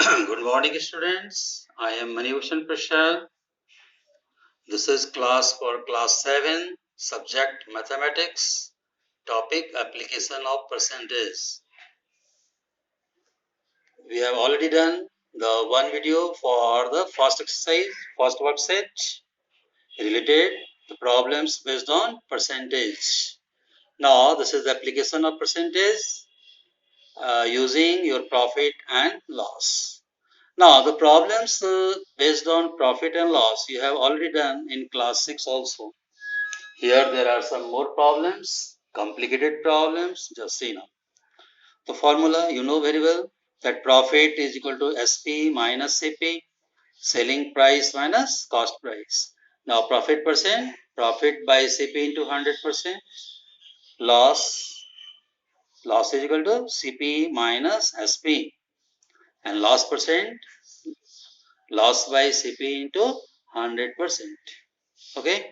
Good morning, students. I am Manibhushan Prashad. This is class for class 7, subject mathematics, topic application of percentage. We have already done the one video for the first exercise, first work set, related to problems based on percentage. Now, this is the application of percentage using your profit and loss. Now, the problems based on profit and loss you have already done in class 6 also. Here there are some more problems, complicated problems, just see now. The formula you know very well, that profit is equal to SP minus CP, selling price minus cost price. Now, profit percent, profit by CP into 100%, loss is equal to CP minus SP, and loss percent, loss by CP into 100%. Okay.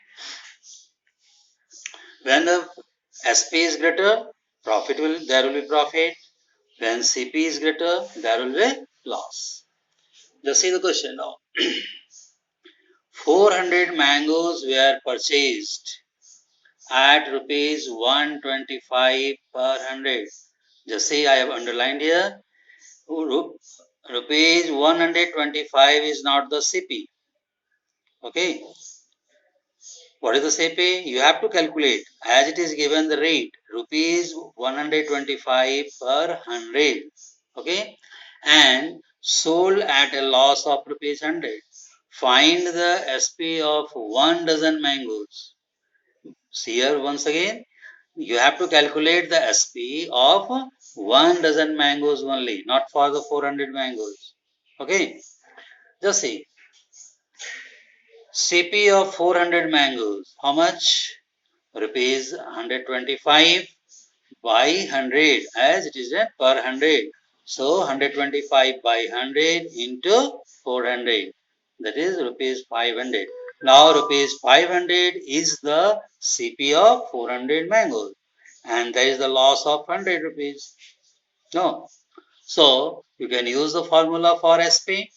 When the SP is greater, there will be profit. When CP is greater, there will be loss. Just see the question now. 400 mangoes were purchased at rupees 125 per 100. Just see, I have underlined here. Rupees 125 is not the CP. Okay. What is the CP? You have to calculate as it is given the rate rupees 125 per 100. Okay, and sold at a loss of rupees 100. Find the SP of 1 dozen mangoes. See here once again, you have to calculate the SP of 1 dozen mangoes only, not for the 400 mangoes. Okay, just see. CP of 400 mangoes, how much? Rupees 125 by 100, as it is a per 100. So 125 by 100 into 400, that is rupees 500. Now rupees 500 is the CP of 400 mangoes, and there is the loss of 100 rupees. No. So you can use the formula for SP.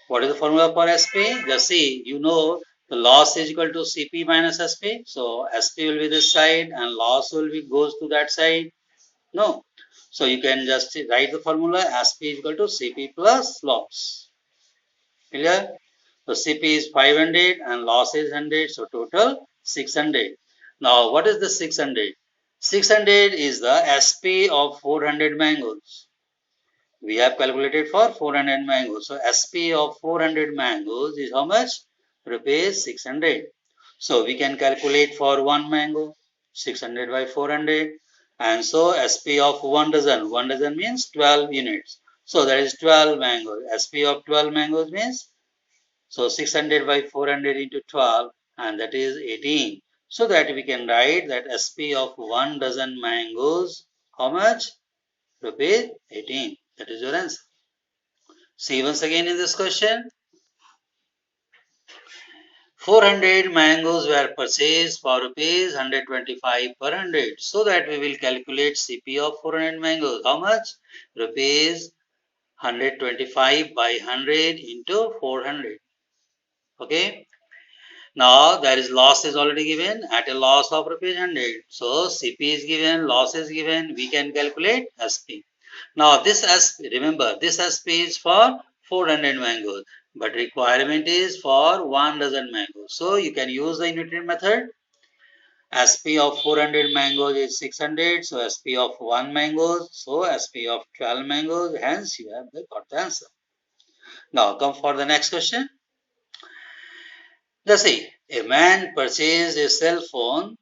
What is the formula for SP? Just see, you know the loss is equal to CP minus SP. So SP will be this side and loss will be goes to that side. No. So you can just write the formula SP is equal to CP plus loss. Clear? So CP is 500 and loss is 100. So total 600. Now what is the 600? 600 is the SP of 400 mangoes. We have calculated for 400 mangoes. So SP of 400 mangoes is how much? Rupees 600. So we can calculate for 1 mango, 600 by 400. And so SP of 1 dozen. 1 dozen means 12 units. So that is 12 mangoes. SP of 12 mangoes means, so 600 by 400 into 12, and that is 18. So that we can write that SP of 1 dozen mangoes, how much? Rupees 18. That is your answer. See once again in this question, 400 mangoes were purchased for rupees 125 per 100. So that we will calculate CP of 400 mangoes. How much? Rupees 125 by 100 into 400. Okay. Now there is loss is already given at a loss of rupees 100. So CP is given, loss is given. We can calculate SP. Now this SP, remember this SP is for 400 mangoes, but requirement is for 1 dozen mangoes. So you can use the unitary method. SP of 400 mangoes is 600, so SP of 1 mangoes, so SP of 12 mangoes, hence you have got the answer. Now come for the next question. Let's see, a man purchased a cell phone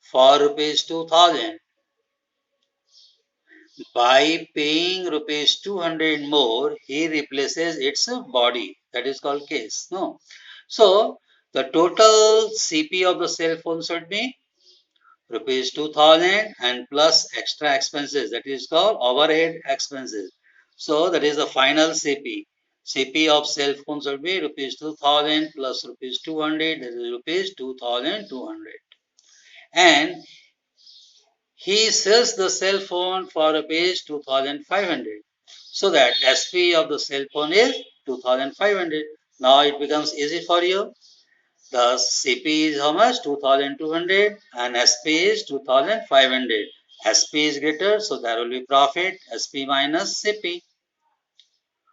for rupees 2000. By paying rupees 200 more, he replaces its body. That is called case. No. So the total CP of the cell phone should be rupees 2000 and plus extra expenses. That is called overhead expenses. So that is the final CP. CP of cell phone should be rupees 2000 plus rupees 200. That is rupees 2200. And he sells the cell phone for rupees 2500. So that SP of the cell phone is 2500. Now it becomes easy for you. The CP is how much? 2200 and SP is 2500. SP is greater, so there will be profit SP minus CP.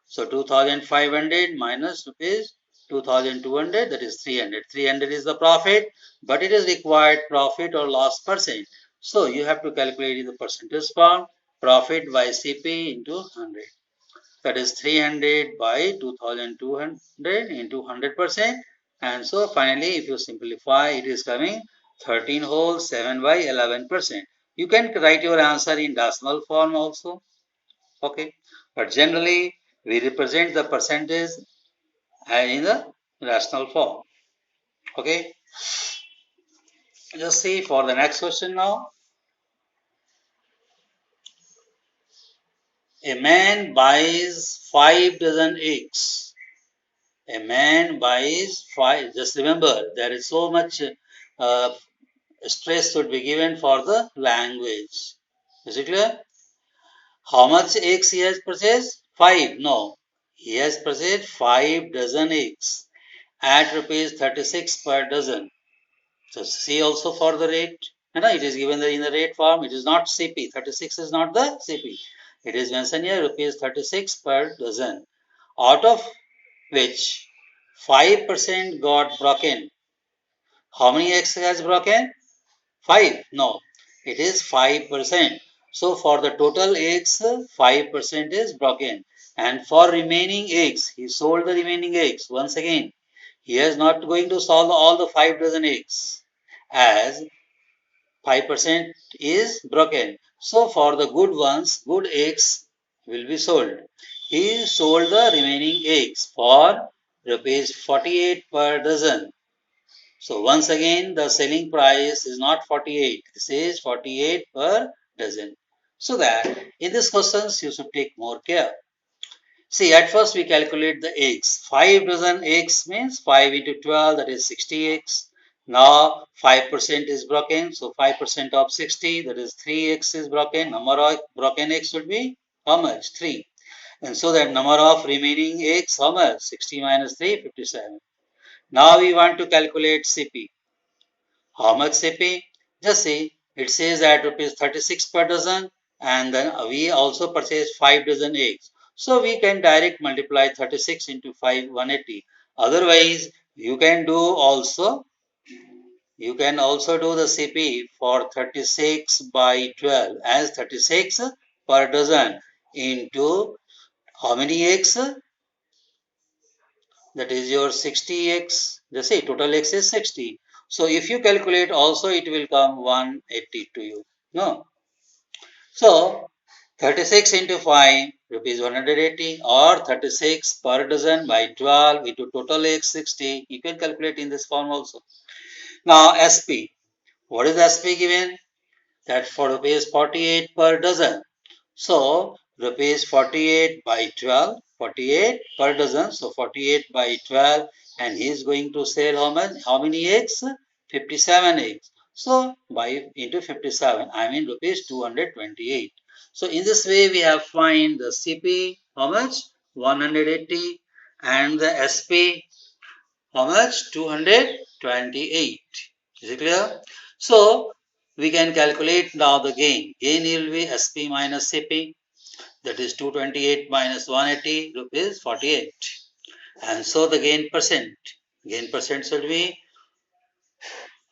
So 2500 minus rupees 2200, that is 300. 300 is the profit, but it is required profit or loss percent. So you have to calculate in the percentage form profit by CP into 100. That is 300 by 2200 into 100%. And so finally, if you simplify, it is coming 13 whole 7 by 11%. You can write your answer in decimal form also. Okay. But generally, we represent the percentage in the rational form. Okay. Just see for the next question now. A man buys 5 dozen eggs. A man buys 5. Just remember, there is so much stress should be given for the language. Is it clear? How much eggs he has purchased? 5. No. He has purchased 5 dozen eggs at rupees 36 per dozen. So C also for the rate. And it is given in the rate form. It is not CP. 36 is not the CP. It is mentioned here rupees 36 per dozen. Out of which 5% got broken. How many eggs has broken? 5. No. It is 5%. So for the total eggs, 5% is broken. And for remaining eggs, he sold the remaining eggs. Once again, he is not going to solve all the 5 dozen eggs, as 5% is broken. So for the good ones, good eggs will be sold. He sold the remaining eggs for rupees 48 per dozen. So once again, the selling price is not 48. This is 48 per dozen. So that in these questions, you should take more care. See, at first we calculate the eggs. 5 dozen eggs means 5 into 12, that is 60 eggs. Now 5% is broken, so 5% of 60, that is 3 eggs is broken. Number of broken eggs should be how much? 3. And so that number of remaining eggs, how much? 60 minus 3, 57. Now we want to calculate CP. How much CP? Just see, it says that rupees 36 per dozen, and then we also purchase 5 dozen eggs. So we can direct multiply 36 into 5, 180. Otherwise, you can also do the CP for 36 by 12 as 36 per dozen into how many eggs? That is your 60x. Just say total x is 60. So if you calculate also, it will come 180 to you. No. So 36 into 5 rupees 180, or 36 per dozen by 12 into total x 60. You can calculate in this form also. Now SP. What is SP given? That for rupees 48 per dozen. So rupees 48 by 12, 48 per dozen, so 48 by 12, and he is going to sell how much? How many eggs? 57 eggs. So by into 57, I mean rupees 228. So in this way we have find the CP how much? 180, and the SP how much? 228. Is it clear? So we can calculate now the gain. Gain will be SP minus CP, that is 228 minus 180 rupees 48. And so the gain percent should be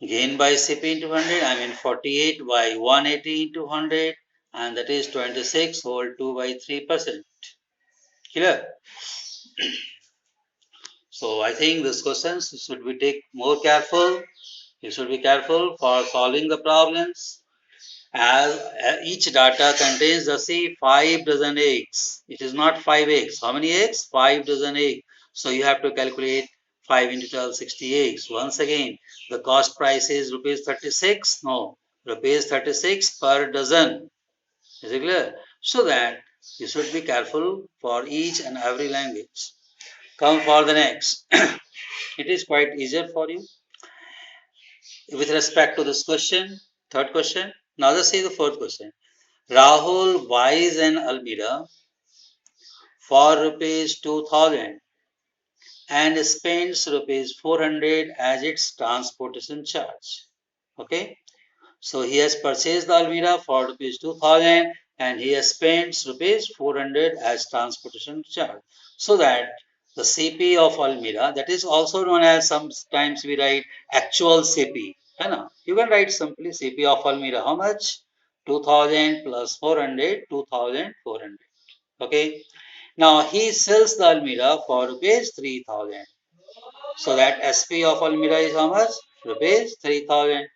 gain by CP into 100, I mean 48 by 180 into 100, and that is 26 whole 2 by 3%. Clear? So I think this questions should be take more careful. You should be careful for solving the problems, as each data contains the say 5 dozen eggs. It is not 5 eggs. How many eggs? 5 dozen eggs. So you have to calculate 5 into 12, 60 eggs. Once again, the cost price is rupees 36. No, rupees 36 per dozen. Is it clear? So that you should be careful for each and every language. Come for the next. It is quite easier for you. With respect to this question, third question, now let's see the fourth question. Rahul buys an Almira for rupees 2000 and spends rupees 400 as its transportation charge. Okay. So he has purchased the Almirah for rupees 2000 and he has spent rupees 400 as transportation charge. So that the CP of Almirah, that is also known as, sometimes we write actual CP. You can write simply CP of Almirah. How much? 2000 plus 400, 2400. Okay. Now he sells the Almirah for rupees 3000. So that SP of Almirah is how much? Rupees 3000.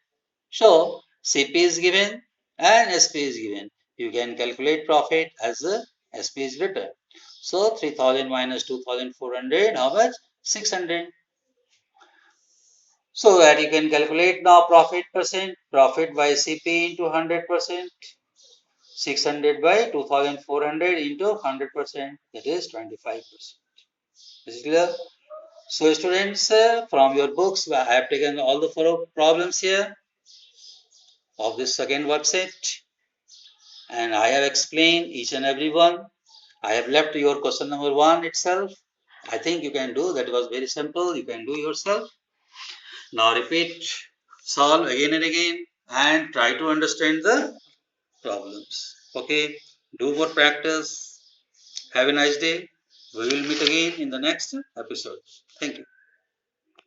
So CP is given and SP is given. You can calculate profit as the SP is written. So 3000 minus 2400, how much? 600. So that you can calculate now profit percent, profit by CP into 100%, 600 by 2400 into 100%, that is 25%. Is it clear? So students, from your books, I have taken all the 4 problems here of this second worksheet. And I have explained each and every one. I have left your question number 1 itself. I think you can do. That was very simple. You can do yourself. Now repeat, solve again and again, and try to understand the problems. Okay. Do more practice. Have a nice day. We will meet again in the next episode. Thank you.